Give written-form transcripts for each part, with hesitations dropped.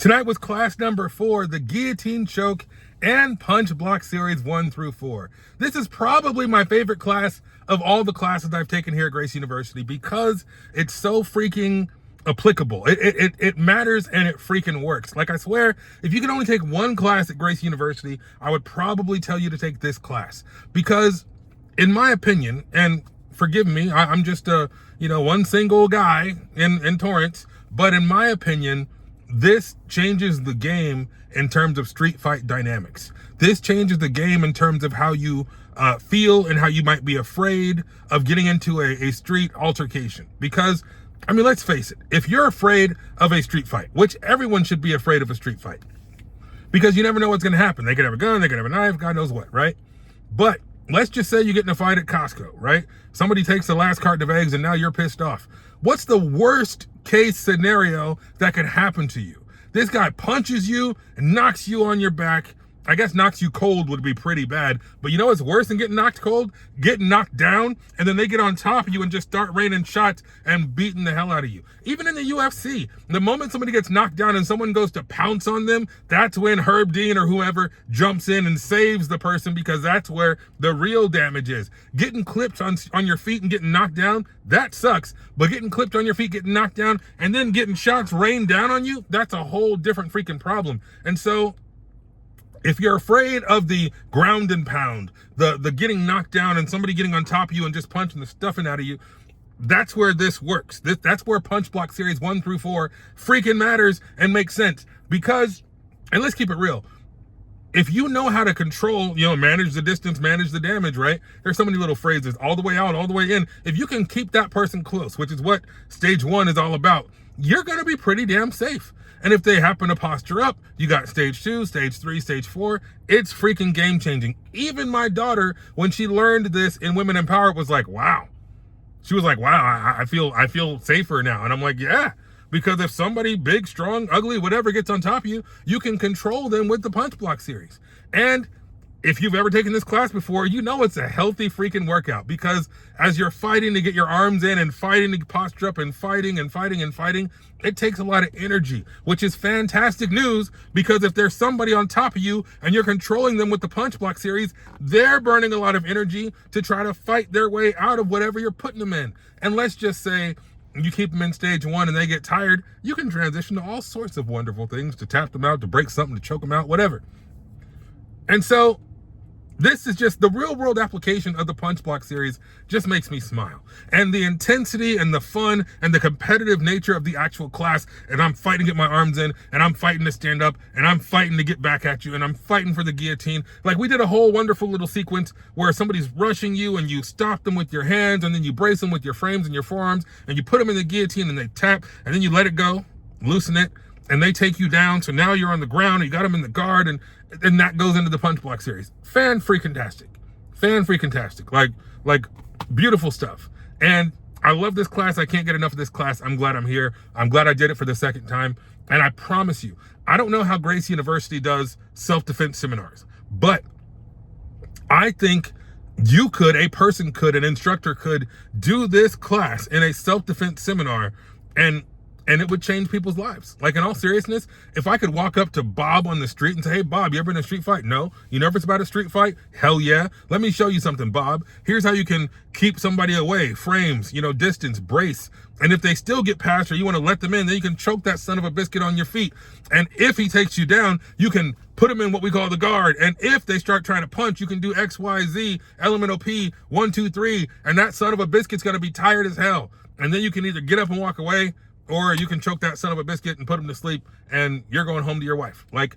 Tonight was class number 4, the Guillotine Choke and Punch Block Series 1 through 4. This is probably my favorite class of all the classes I've taken here at Gracie University because it's so freaking applicable. It matters and it freaking works. Like, I swear, if you could only take one class at Gracie University, I would probably tell you to take this class. Because, in my opinion, and forgive me, I'm just a, one single guy in Torrance, but in my opinion, this changes the game in terms of street fight dynamics. This changes the game in terms of how you feel and how you might be afraid of getting into a street altercation. Because, I mean, let's face it, if you're afraid of a street fight, which everyone should be afraid of a street fight, because you never know what's going to happen. They could have a gun, they could have a knife, God knows what, right? But let's just say you get in a fight at Costco, right? Somebody takes the last carton of eggs and now you're pissed off. What's the worst case scenario that could happen to you? This guy punches you and knocks you on your back. I guess knocks you cold would be pretty bad, but you know what's worse than getting knocked cold? Getting knocked down, and then they get on top of you and just start raining shots and beating the hell out of you. Even in the UFC, the moment somebody gets knocked down and someone goes to pounce on them, that's when Herb Dean or whoever jumps in and saves the person, because that's where the real damage is. Getting clipped on your feet and getting knocked down, that sucks, but getting clipped on your feet, getting knocked down, and then getting shots rained down on you, that's a whole different freaking problem. And so, if you're afraid of the ground and pound, the getting knocked down and somebody getting on top of you and just punching the stuffing out of you, that's where this works. That's where Punch Block Series 1 through 4 freaking matters and makes sense. Because, and let's keep it real, if you know how to control, manage the distance, manage the damage, right? There's so many little phrases, all the way out, all the way in. If you can keep that person close, which is what stage 1 is all about, you're going to be pretty damn safe. And if they happen to posture up, you got stage 2, stage 3, stage 4. It's freaking game changing. Even my daughter, when she learned this in Women Empowered, was like, wow. She was like, wow, I feel safer now. And I'm like, yeah, because if somebody big, strong, ugly, whatever gets on top of you, you can control them with the Punch Block Series. And if you've ever taken this class before, you know it's a healthy freaking workout, because as you're fighting to get your arms in and fighting to posture up and fighting, it takes a lot of energy, which is fantastic news, because if there's somebody on top of you and you're controlling them with the Punch Block Series, they're burning a lot of energy to try to fight their way out of whatever you're putting them in. And let's just say you keep them in stage 1 and they get tired, you can transition to all sorts of wonderful things, to tap them out, to break something, to choke them out, whatever. And so, this is just the real world application of the Punch Block Series, just makes me smile. And the intensity and the fun and the competitive nature of the actual class, and I'm fighting to get my arms in, and I'm fighting to stand up, and I'm fighting to get back at you, and I'm fighting for the guillotine. Like, we did a whole wonderful little sequence where somebody's rushing you and you stop them with your hands, and then you brace them with your frames and your forearms, and you put them in the guillotine and they tap, and then you let it go, loosen it, and they take you down. So now you're on the ground, and you got them in the guard, and that goes into the Punch Block Series. Fan-freaking-tastic. Fan-freaking-tastic. Like, beautiful stuff. And I love this class. I can't get enough of this class. I'm glad I'm here. I'm glad I did it for the second time. And I promise you, I don't know how Gracie University does self-defense seminars, but I think a person could, an instructor could do this class in a self-defense seminar, and it would change people's lives. Like, in all seriousness, if I could walk up to Bob on the street and say, hey, Bob, you ever in a street fight? No. You nervous about a street fight? Hell yeah. Let me show you something, Bob. Here's how you can keep somebody away. Frames, distance, brace. And if they still get past, or you want to let them in, then you can choke that son of a biscuit on your feet. And if he takes you down, you can put him in what we call the guard. And if they start trying to punch, you can do X, Y, Z, elemental P, 1, 2, 3. And that son of a biscuit's going to be tired as hell. And then you can either get up and walk away, or you can choke that son of a biscuit and put him to sleep, and you're going home to your wife. Like,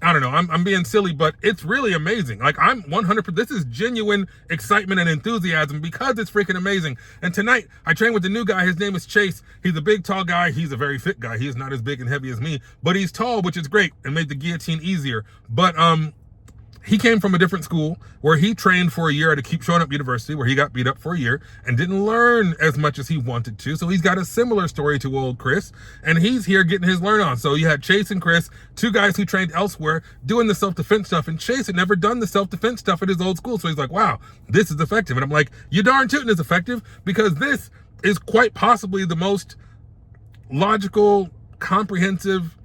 I don't know, I'm being silly, but it's really amazing. Like, I'm 100%, this is genuine excitement and enthusiasm, because it's freaking amazing. And tonight, I trained with the new guy. His name is Chase. He's a big, tall guy. He's a very fit guy. He is not as big and heavy as me, but he's tall, which is great, and made the guillotine easier. But, he came from a different school where he trained for a year at a Keep Showing Up University, where he got beat up for a year and didn't learn as much as he wanted to. So he's got a similar story to old Chris, and he's here getting his learn on. So you had Chase and Chris, two guys who trained elsewhere, doing the self-defense stuff, and Chase had never done the self-defense stuff at his old school. So he's like, wow, this is effective. And I'm like, you darn tootin' is effective, because this is quite possibly the most logical, comprehensive,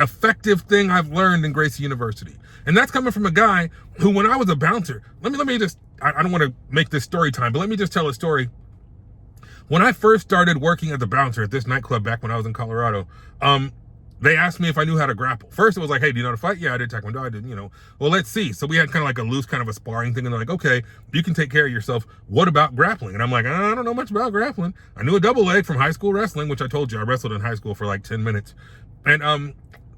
effective thing I've learned in Gracie University. And that's coming from a guy who, when I was a bouncer, let me just, I don't want to make this story time, but let me just tell a story. When I first started working as a bouncer at this nightclub back when I was in Colorado, they asked me if I knew how to grapple. First, it was like, hey, do you know how to fight? Yeah, I did Taekwondo. I did, well, let's see. So we had kind of like a loose kind of a sparring thing. And they're like, okay, you can take care of yourself. What about grappling? And I'm like, I don't know much about grappling. I knew a double leg from high school wrestling, which I told you I wrestled in high school for like 10 minutes. And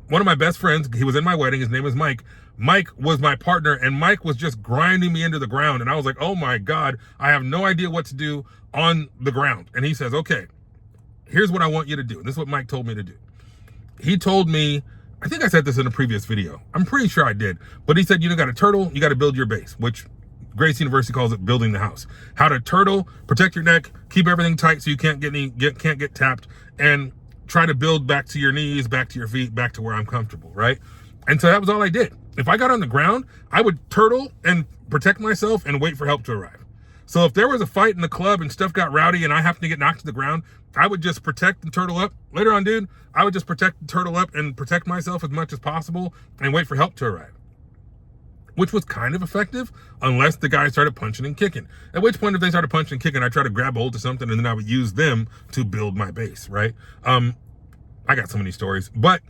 one of my best friends, he was in my wedding. His name is Mike. Mike was my partner, and Mike was just grinding me into the ground. And I was like, oh my God, I have no idea what to do on the ground. And he says, okay, here's what I want you to do. This is what Mike told me to do. He told me, I think I said this in a previous video. I'm pretty sure I did. But he said, you got a turtle, you got to build your base, which Gracie University calls it building the house. How to turtle, protect your neck, keep everything tight so you can't get tapped, and try to build back to your knees, back to your feet, back to where I'm comfortable, right? And so that was all I did. If I got on the ground, I would turtle and protect myself and wait for help to arrive. So if there was a fight in the club and stuff got rowdy and I happened to get knocked to the ground, I would just protect and turtle up. Later on, dude, I would just protect and turtle up and protect myself as much as possible and wait for help to arrive. Which was kind of effective unless the guy started punching and kicking. At which point, if they started punching and kicking, I try to grab hold of something and then I would use them to build my base, right? I got so many stories. But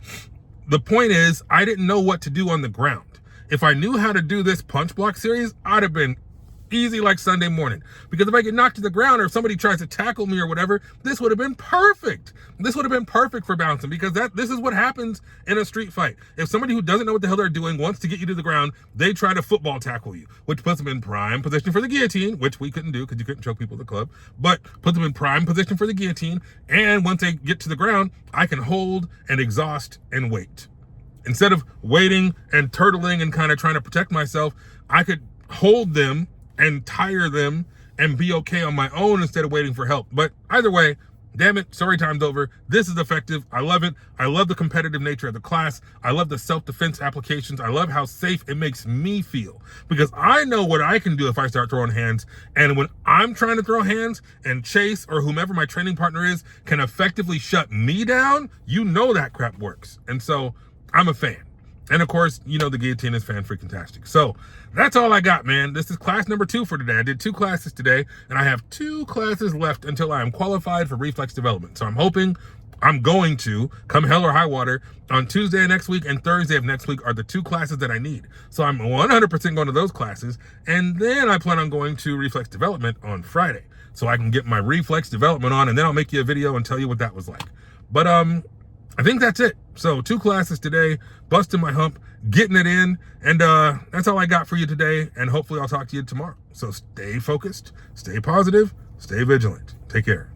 the point is, I didn't know what to do on the ground. If I knew how to do this punch block series, I'd have been easy like Sunday morning. Because if I get knocked to the ground or if somebody tries to tackle me or whatever, this would have been perfect. This would have been perfect for bouncing, because this is what happens in a street fight. If somebody who doesn't know what the hell they're doing wants to get you to the ground, they try to football tackle you, which puts them in prime position for the guillotine, which we couldn't do because you couldn't choke people at the club, but puts them in prime position for the guillotine. And once they get to the ground, I can hold and exhaust and wait. Instead of waiting and turtling and kind of trying to protect myself, I could hold them and tire them and be okay on my own instead of waiting for help. But either way, damn it, story time's over. This is effective. I love it. I love the competitive nature of the class. I love the self-defense applications. I love how safe it makes me feel, because I know what I can do if I start throwing hands. And when I'm trying to throw hands and Chase or whomever my training partner is can effectively shut me down, that crap works. And so I'm a fan. And of course, the guillotine is fan-freaking-tastic. So that's all I got, man. This is class number 2 for today. I did 2 classes today, and I have 2 classes left until I am qualified for reflex development. So I'm hoping I'm going to, come hell or high water, on Tuesday of next week and Thursday of next week are the 2 classes that I need. So I'm 100% going to those classes. And then I plan on going to reflex development on Friday, so I can get my reflex development on, and then I'll make you a video and tell you what that was like. But I think that's it. So 2 classes today, busting my hump, getting it in, and that's all I got for you today, and hopefully I'll talk to you tomorrow. So stay focused, stay positive, stay vigilant. Take care.